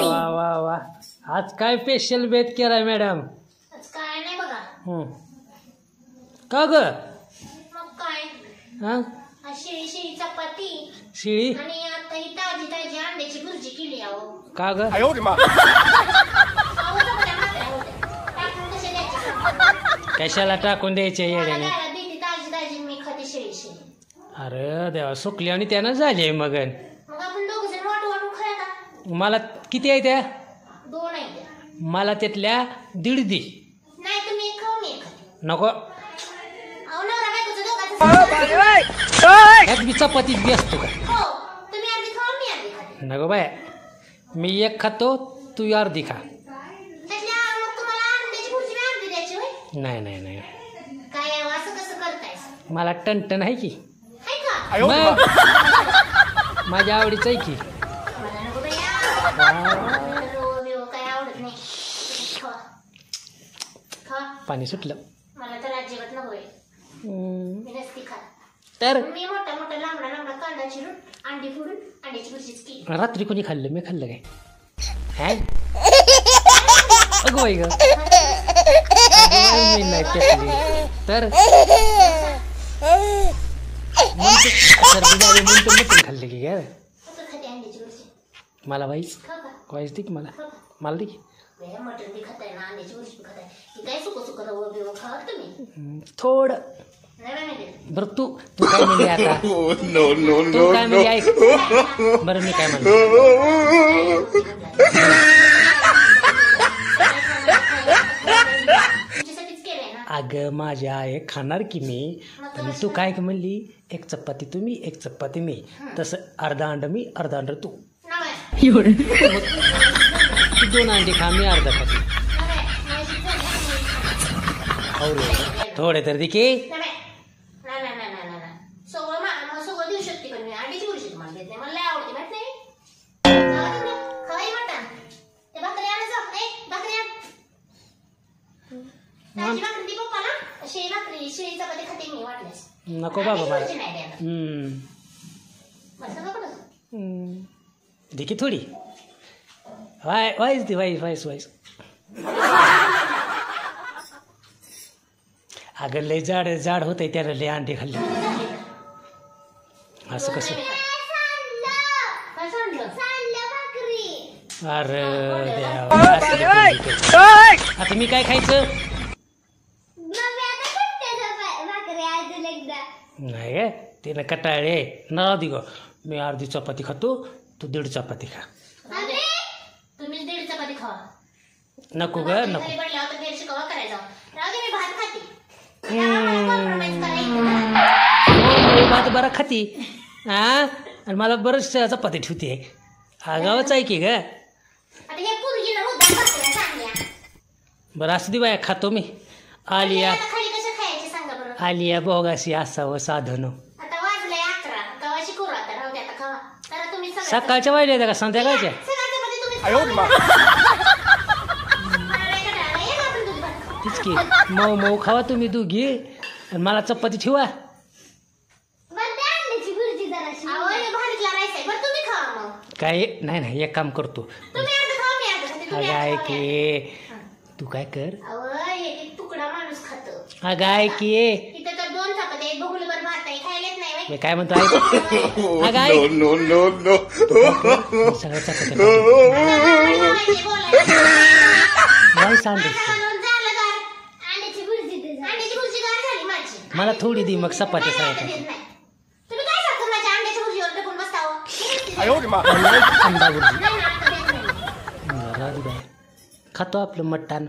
वा वा वा आज काय स्पेशल बेत केलाय मॅडम? काय नाही बघा. का ग? मग काय हा शिळी शिळी चपाती शिळी आणि आता ही ताजी ताजी अंड्याची भुर्जी केली आहो. का ग? कशाला टाकून द्यायचे येड्याने? ताजी ताजी मी खाते शिळी शिळी. अरे देवा सुकली आणि त्यानं झाले मग आपण दोघ जण वाटू वाटू खाया का? मला किती आहे त्या? 2 आहे त्या. मला त्यातल्या 1.5 दे. नाही तुम्ही एक खाऊ मी एक खाते. नको अहो नवरा बायकोचं दोघांचं यात मी चपातीत व्यस्त का? हो तुम्ही अर्धी खाऊ मी अर्धी खाते. नको बाय मी एक खातो तू अर्धी खा. त्यातल्या मग तुम्हाला अंड्याची भुर्जी मी अर्धी द्यायची होय? नाही नाही नाही काय असं कसं करताय? मला टणटण आहे की हाय का? मग माझ्या आवडीचं आहे की. मला नको बाया. रो काय आवडत नाही. खा खा. पाणी सुटलं. मला तर अजिबात नकोय. मी नसती खात. तर मी मोठा मोठा लांबडा लांबडा कांदा चिरून अंडी फोडून अंड्याची भुर्जीच केली. रात्री कोणी खाल्लं? मी खाल्लं काय? काय अगं बाई ग मी नाही पेटली तर सर्दी झाली म्हणून तर मटण खाल्लं की काय? कसं खाते अंड्याची भुर्जी? मला वाईस खा का? वाईस दे की मला खा का? मला दे की. मटण बी खाताय ना अंड्याची भुर्जी बी खाताय. ही काय सुकं सुकं रवं बिवं खा तुम्ही. थोडं नाही बाय नाही. बरं तू काय म्हणली आता? तू काय म्हणली ऐक बरं मी काय म्हणतो अगं माझ्या आहे खाणार की मी पण तू काय म्हणली एक चपाती तुम्ही एक चपाती मी तसं अर्धा अंड मी अर्धा अंड तू. तू 2 अंडी खा मी अर्धा खाते. थोडे तर दे की. सगळं देऊ शकते पण मी अंड्याची भुर्जी तुम्हाला देत नाही. मला आवडते माहित नाही. खवाई मटण ते भाकरी आणा जा. भाकरी आण. ताजी भाकरी दी पप्पाला. शिळी भाकरी शिळी चपाती खाते मी वाटल्यास. नको बाबा मला दे की थोडी. वाईस दे वाईस अगं लय जाड होत आहे त्याला लय अंडे खाल्ले. असं कसं? अरे आता मी काय खायचं? नाही ग तिनं कटाळे ना दि ग मी अर्धी चपाती खातो तू 1.5 चपाती खा. तुम्ही 1.5 चपाती खावा. नको ग नको. भात बरा खाती हा आणि मला बरंच चपाती ठेवते. आगावच आहे की ग. बरं असं दे बाया खातो मी. आलिया बोगाशी असावं साधन. सकाळच्या वाजल्या त्या का संध्याकाळच्या? तीच की मऊ खावा तुम्ही दोघी आणि मला चपाती ठेवा. काय नाही एक काम करतो. अगं आहे की तू काय कर. तुकडा माणूस खातो. अगं आहे की इथं तर 2 चपात्या एक बघूलभर भात आहे खायलाच नाही. मी काय म्हणतो ऐक. अगं ऐक सगळ्या चपात्या मला थोडी दे मग चपात्या सगळ्या. अंडा भुर्जी खातो आपलं मटण.